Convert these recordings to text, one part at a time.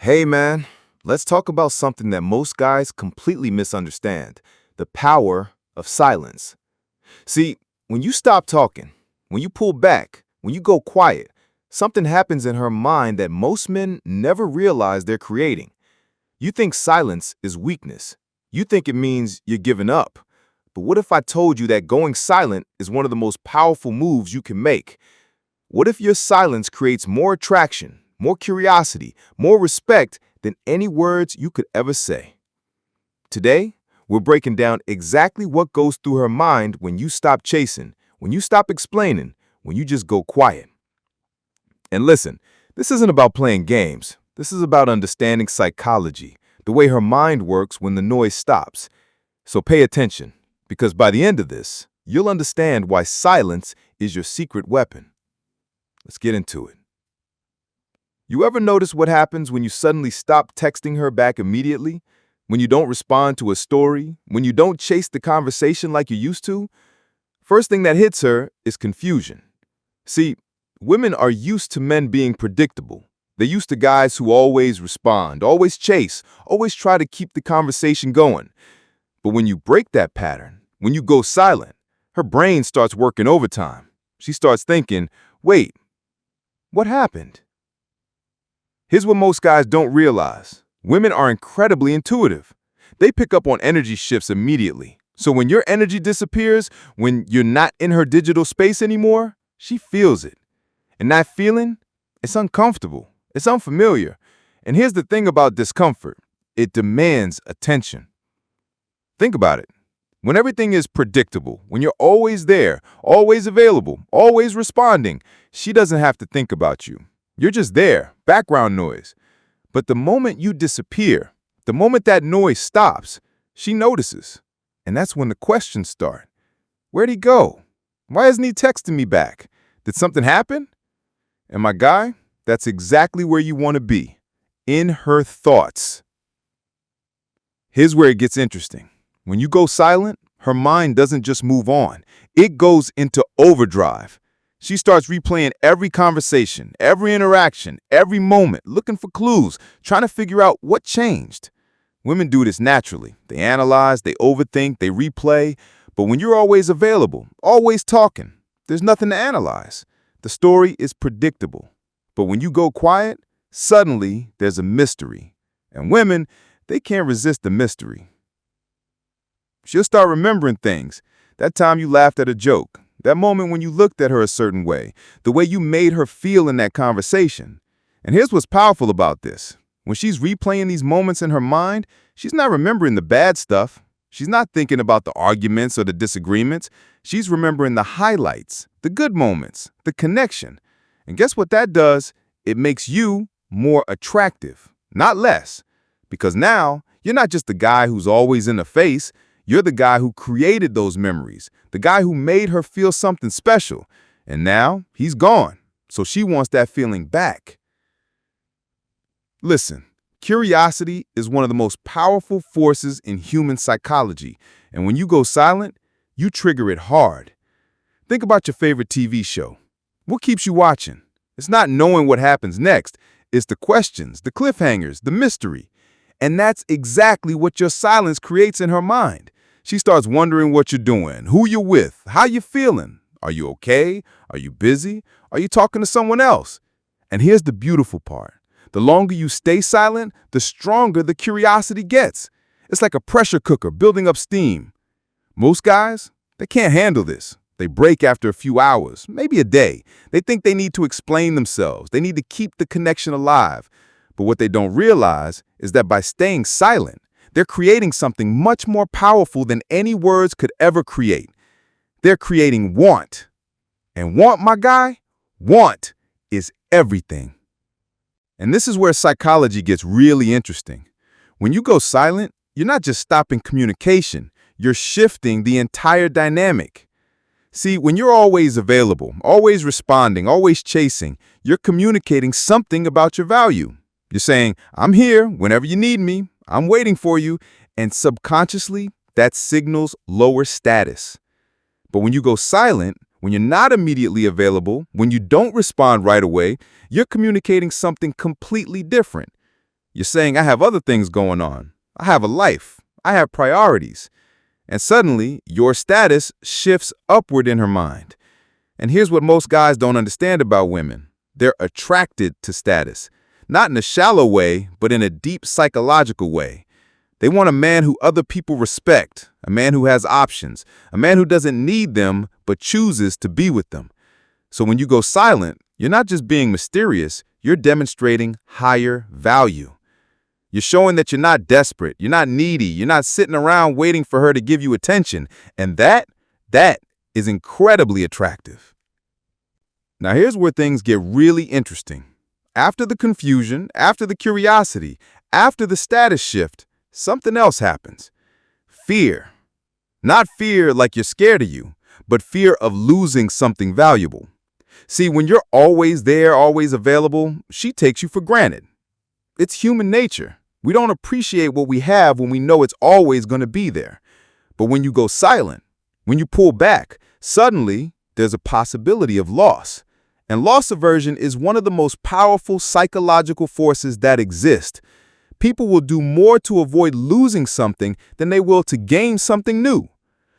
Hey man, let's talk about something that most guys completely misunderstand: the power of silence. See, when you stop talking, when you pull back, when you go quiet, something happens in her mind that most men never realize they're creating. You think silence is weakness. You think it means you're giving up. But what if I told you that going silent is one of the most powerful moves you can make? What if your silence creates more attraction, more curiosity, more respect than any words you could ever say? Today, we're breaking down exactly what goes through her mind when you stop chasing, when you stop explaining, when you just go quiet. And listen, this isn't about playing games. This is about understanding psychology, the way her mind works when the noise stops. So pay attention, because by the end of this, you'll understand why silence is your secret weapon. Let's get into it. You ever notice what happens when you suddenly stop texting her back immediately? When you don't respond to a story? When you don't chase the conversation like you used to? First thing that hits her is confusion. See, women are used to men being predictable. They're used to guys who always respond, always chase, always try to keep the conversation going. But when you break that pattern, when you go silent, her brain starts working overtime. She starts thinking, wait, what happened? Here's what most guys don't realize. Women are incredibly intuitive. They pick up on energy shifts immediately. So when your energy disappears, when you're not in her digital space anymore, she feels it. And that feeling, it's uncomfortable. It's unfamiliar. And here's the thing about discomfort. It demands attention. Think about it. When everything is predictable, when you're always there, always available, always responding, she doesn't have to think about you. You're just there, background noise. But the moment you disappear, the moment that noise stops, she notices. And that's when the questions start. Where'd he go? Why isn't he texting me back? Did something happen? And my guy, that's exactly where you want to be, in her thoughts. Here's where it gets interesting. When you go silent, her mind doesn't just move on. It goes into overdrive. She starts replaying every conversation, every interaction, every moment, looking for clues, trying to figure out what changed. Women do this naturally. They analyze, they overthink, they replay. But when you're always available, always talking, there's nothing to analyze. The story is predictable. But when you go quiet, suddenly there's a mystery. And women, they can't resist the mystery. She'll start remembering things. That time you laughed at a joke. That moment when you looked at her a certain way, the way you made her feel in that conversation. And here's what's powerful about this. When she's replaying these moments in her mind, she's not remembering the bad stuff. She's not thinking about the arguments or the disagreements. She's remembering the highlights, the good moments, the connection. And guess what that does? It makes you more attractive, not less. Because now, you're not just the guy who's always in the face. You're the guy who created those memories, the guy who made her feel something special. And now he's gone, so she wants that feeling back. Listen, curiosity is one of the most powerful forces in human psychology. And when you go silent, you trigger it hard. Think about your favorite TV show. What keeps you watching? It's not knowing what happens next. It's the questions, the cliffhangers, the mystery. And that's exactly what your silence creates in her mind. She starts wondering what you're doing, who you're with, how you're feeling. Are you okay? Are you busy? Are you talking to someone else? And here's the beautiful part. The longer you stay silent, the stronger the curiosity gets. It's like a pressure cooker building up steam. Most guys, they can't handle this. They break after a few hours, maybe a day. They think they need to explain themselves. They need to keep the connection alive. But what they don't realize is that by staying silent, they're creating something much more powerful than any words could ever create. They're creating want. And want, my guy, want is everything. And this is where psychology gets really interesting. When you go silent, you're not just stopping communication, you're shifting the entire dynamic. See, when you're always available, always responding, always chasing, you're communicating something about your value. You're saying, I'm here whenever you need me, I'm waiting for you, and subconsciously, that signals lower status. But when you go silent, when you're not immediately available, when you don't respond right away, you're communicating something completely different. You're saying, I have other things going on. I have a life. I have priorities. And suddenly, your status shifts upward in her mind. And here's what most guys don't understand about women. They're attracted to status, not in a shallow way, but in a deep psychological way. They want a man who other people respect, a man who has options, a man who doesn't need them but chooses to be with them. So when you go silent, you're not just being mysterious, you're demonstrating higher value. You're showing that you're not desperate, you're not needy, you're not sitting around waiting for her to give you attention. And that is incredibly attractive. Now here's where things get really interesting. After the confusion, after the curiosity, after the status shift, something else happens. Fear. Not fear like you're scared of you, but fear of losing something valuable. See, when you're always there, always available, she takes you for granted. It's human nature. We don't appreciate what we have when we know it's always going to be there. But when you go silent, when you pull back, suddenly there's a possibility of loss. And loss aversion is one of the most powerful psychological forces that exist. People will do more to avoid losing something than they will to gain something new.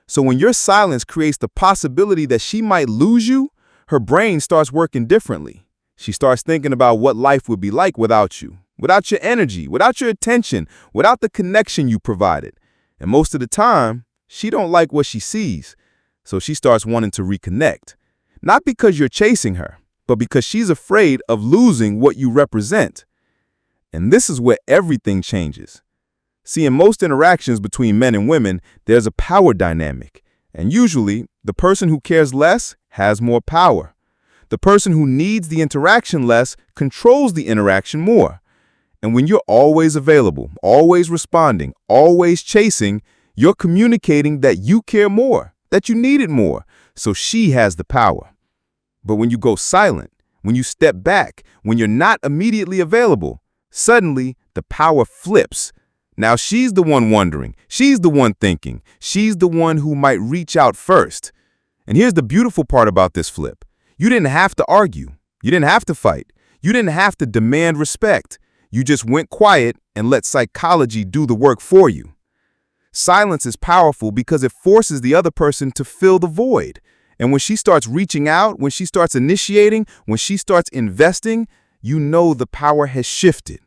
So when your silence creates the possibility that she might lose you, her brain starts working differently. She starts thinking about what life would be like without you, without your energy, without your attention, without the connection you provided. And most of the time, she don't like what she sees. So she starts wanting to reconnect. Not because you're chasing her, but because she's afraid of losing what you represent. And this is where everything changes. See, in most interactions between men and women, there's a power dynamic. And usually, the person who cares less has more power. The person who needs the interaction less controls the interaction more. And when you're always available, always responding, always chasing, you're communicating that you care more, that you need it more. So she has the power. But when you go silent, when you step back, when you're not immediately available, suddenly the power flips. Now she's the one wondering, she's the one thinking, she's the one who might reach out first. And here's the beautiful part about this flip. You didn't have to argue. You didn't have to fight. You didn't have to demand respect. You just went quiet and let psychology do the work for you. Silence is powerful because it forces the other person to fill the void. And when she starts reaching out, when she starts initiating, when she starts investing, you know the power has shifted.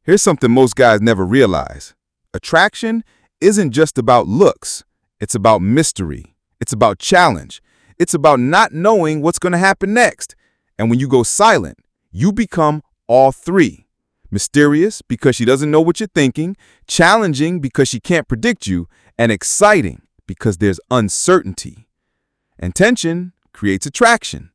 Here's something most guys never realize. Attraction isn't just about looks. It's about mystery. It's about challenge. It's about not knowing what's going to happen next. And when you go silent, you become all three. Mysterious because she doesn't know what you're thinking, challenging because she can't predict you, and exciting because there's uncertainty. And tension creates attraction.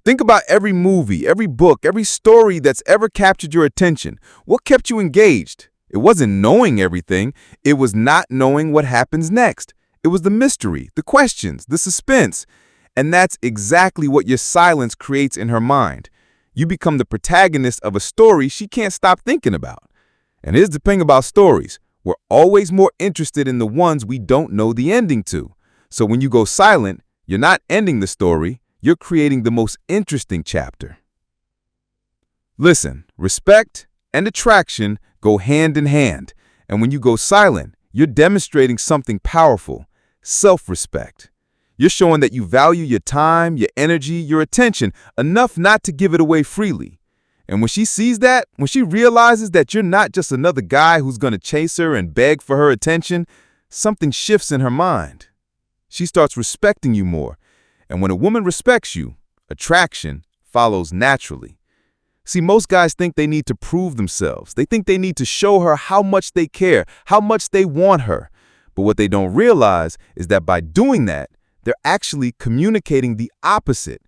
Think about every movie, every book, every story that's ever captured your attention. What kept you engaged? It wasn't knowing everything. It was not knowing what happens next. It was the mystery, the questions, the suspense. And that's exactly what your silence creates in her mind. You become the protagonist of a story she can't stop thinking about. And here's the thing about stories. We're always more interested in the ones we don't know the ending to. So when you go silent, you're not ending the story. You're creating the most interesting chapter. Listen, respect and attraction go hand in hand. And when you go silent, you're demonstrating something powerful, self-respect. You're showing that you value your time, your energy, your attention enough not to give it away freely. And when she sees that, when she realizes that you're not just another guy who's going to chase her and beg for her attention, something shifts in her mind. She starts respecting you more. And when a woman respects you, attraction follows naturally. See, most guys think they need to prove themselves. They think they need to show her how much they care, how much they want her. But what they don't realize is that by doing that, they're actually communicating the opposite.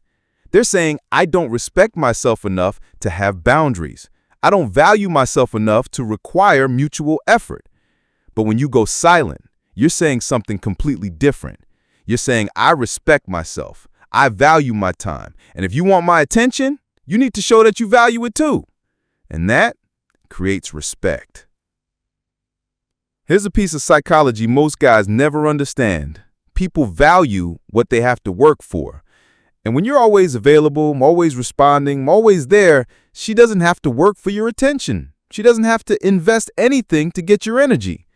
They're saying, I don't respect myself enough to have boundaries. I don't value myself enough to require mutual effort. But when you go silent, you're saying something completely different. You're saying, I respect myself. I value my time. And if you want my attention, you need to show that you value it too. And that creates respect. Here's a piece of psychology most guys never understand. People value what they have to work for. And when you're always available, always responding, always there, she doesn't have to work for your attention. She doesn't have to invest anything to get your energy.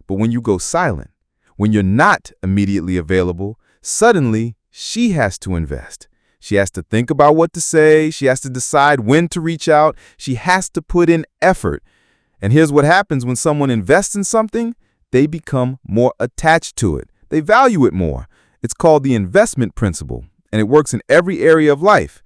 But when you go silent, when you're not immediately available, suddenly she has to invest. She has to think about what to say. She has to decide when to reach out. She has to put in effort. And here's what happens when someone invests in something: they become more attached to it. They value it more. It's called the investment principle, and it works in every area of life.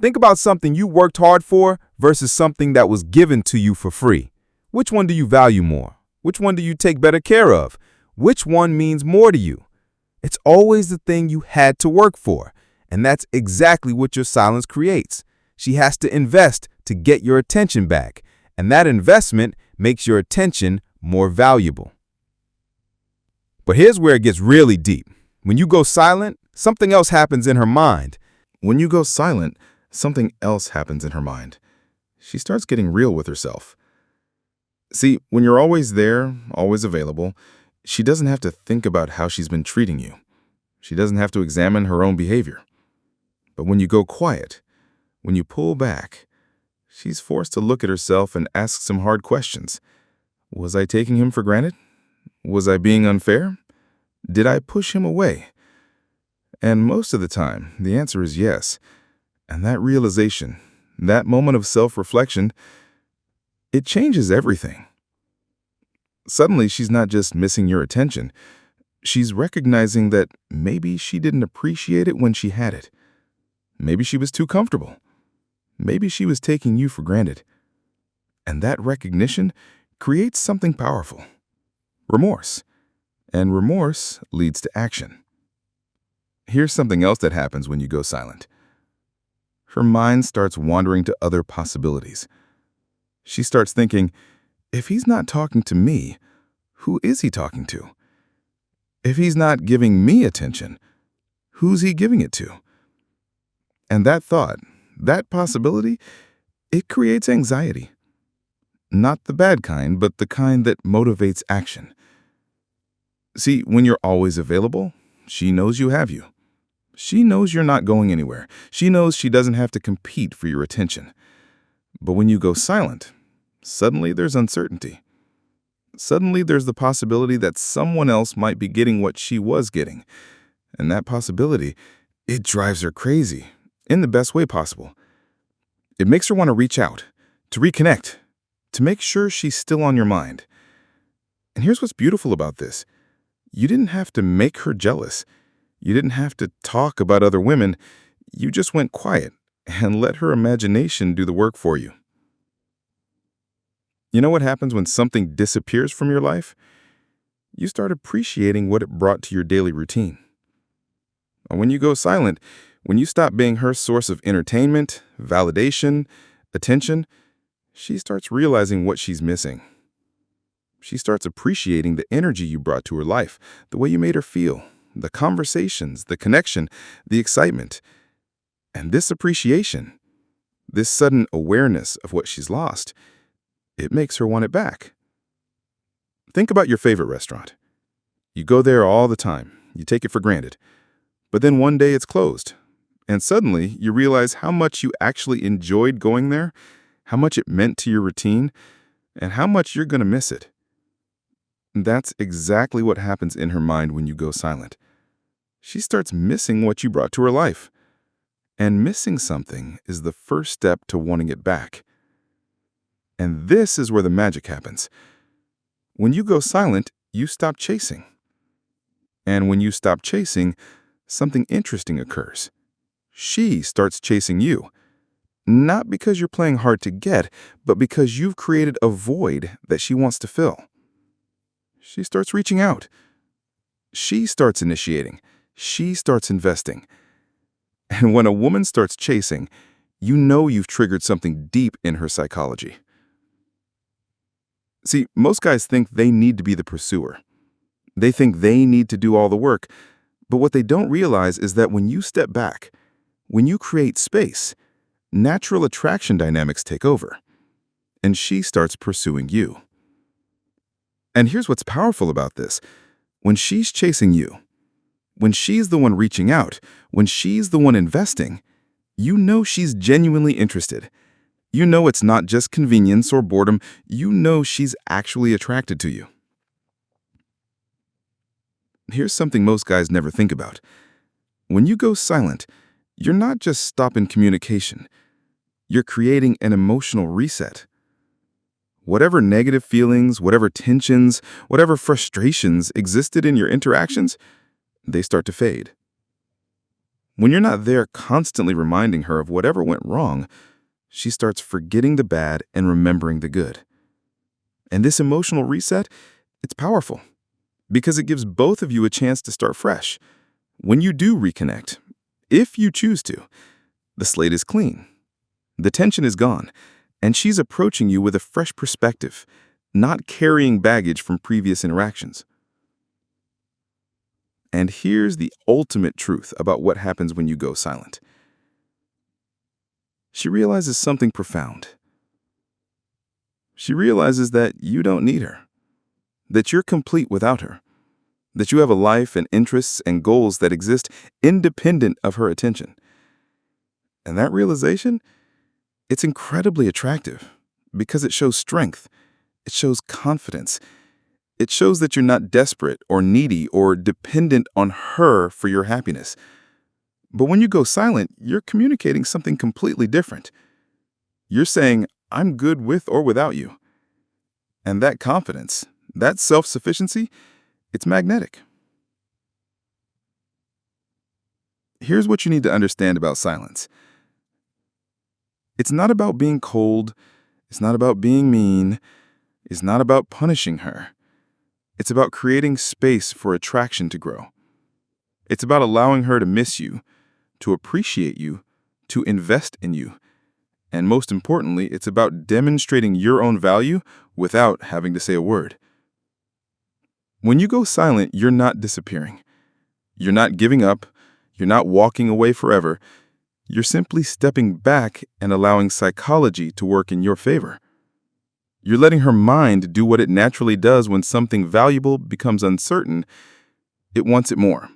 Think about something you worked hard for versus something that was given to you for free. Which one do you value more? Which one do you take better care of? Which one means more to you? It's always the thing you had to work for, and that's exactly what your silence creates. She has to invest to get your attention back, and that investment makes your attention more valuable. But here's where it gets really deep. When you go silent, something else happens in her mind. When you go silent, something else happens in her mind. She starts getting real with herself. See, when you're always there, always available, she doesn't have to think about how she's been treating you. She doesn't have to examine her own behavior. But when you go quiet, when you pull back, she's forced to look at herself and ask some hard questions. Was I taking him for granted? Was I being unfair? Did I push him away? And most of the time, the answer is yes. And that realization, that moment of self-reflection, it changes everything. Suddenly, she's not just missing your attention. She's recognizing that maybe she didn't appreciate it when she had it. Maybe she was too comfortable. Maybe she was taking you for granted. And that recognition creates something powerful: remorse. And remorse leads to action. Here's something else that happens when you go silent. Her mind starts wandering to other possibilities. She starts thinking, if he's not talking to me, who is he talking to? If he's not giving me attention, who's he giving it to? And that thought, that possibility, it creates anxiety. Not the bad kind, but the kind that motivates action. See, when you're always available, she knows you have you. She knows you're not going anywhere. She knows she doesn't have to compete for your attention. But when you go silent, suddenly there's uncertainty. Suddenly there's the possibility that someone else might be getting what she was getting. And that possibility, it drives her crazy, in the best way possible. It makes her want to reach out, to reconnect, to make sure she's still on your mind. And here's what's beautiful about this. You didn't have to make her jealous. You didn't have to talk about other women. You just went quiet and let her imagination do the work for you. You know what happens when something disappears from your life? You start appreciating what it brought to your daily routine. And when you go silent, when you stop being her source of entertainment, validation, attention, she starts realizing what she's missing. She starts appreciating the energy you brought to her life, the way you made her feel, the conversations, the connection, the excitement. And this appreciation, this sudden awareness of what she's lost, it makes her want it back. Think about your favorite restaurant. You go there all the time. You take it for granted. But then one day it's closed. And suddenly you realize how much you actually enjoyed going there, how much it meant to your routine, and how much you're going to miss it. That's exactly what happens in her mind when you go silent. She starts missing what you brought to her life. And missing something is the first step to wanting it back. And this is where the magic happens. When you go silent, you stop chasing. And when you stop chasing, something interesting occurs. She starts chasing you. Not because you're playing hard to get, but because you've created a void that she wants to fill. She starts reaching out. She starts initiating. She starts investing. And when a woman starts chasing, you know you've triggered something deep in her psychology. See, most guys think they need to be the pursuer. They think they need to do all the work. But what they don't realize is that when you step back, when you create space, natural attraction dynamics take over. And she starts pursuing you. And here's what's powerful about this. When she's chasing you, When she's the one reaching out, when she's the one investing, you know she's genuinely interested. You know it's not just convenience or boredom. You know she's actually attracted to you. Here's something most guys never think about. When you go silent, you're not just stopping communication. You're creating an emotional reset. Whatever negative feelings, whatever tensions, whatever frustrations existed in your interactions, they start to fade. When you're not there constantly reminding her of whatever went wrong, she starts forgetting the bad and remembering the good. And this emotional reset, it's powerful because it gives both of you a chance to start fresh. When you do reconnect, if you choose to, the slate is clean. The tension is gone, and she's approaching you with a fresh perspective, not carrying baggage from previous interactions. And here's the ultimate truth about what happens when you go silent. She realizes something profound. She realizes that you don't need her, that you're complete without her, that you have a life and interests and goals that exist independent of her attention. And that realization, it's incredibly attractive because it shows strength, it shows confidence, it shows that you're not desperate or needy or dependent on her for your happiness. But when you go silent, you're communicating something completely different. You're saying, I'm good with or without you. And that confidence, that self-sufficiency, it's magnetic. Here's what you need to understand about silence. It's not about being cold. It's not about being mean. It's not about punishing her. It's about creating space for attraction to grow. It's about allowing her to miss you, to appreciate you, to invest in you. And most importantly, it's about demonstrating your own value without having to say a word. When you go silent, you're not disappearing. You're not giving up. You're not walking away forever. You're simply stepping back and allowing psychology to work in your favor. You're letting her mind do what it naturally does when something valuable becomes uncertain. It wants it more.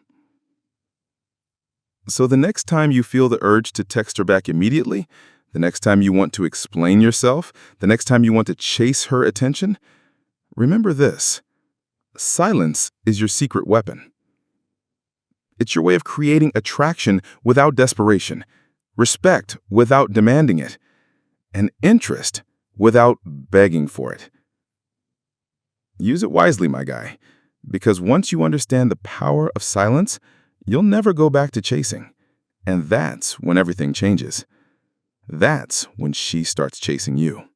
So the next time you feel the urge to text her back immediately, the next time you want to explain yourself, the next time you want to chase her attention, remember this: silence is your secret weapon. It's your way of creating attraction without desperation, respect without demanding it, and interest without begging for it. Use it wisely, my guy, because once you understand the power of silence, you'll never go back to chasing. And that's when everything changes. That's when she starts chasing you.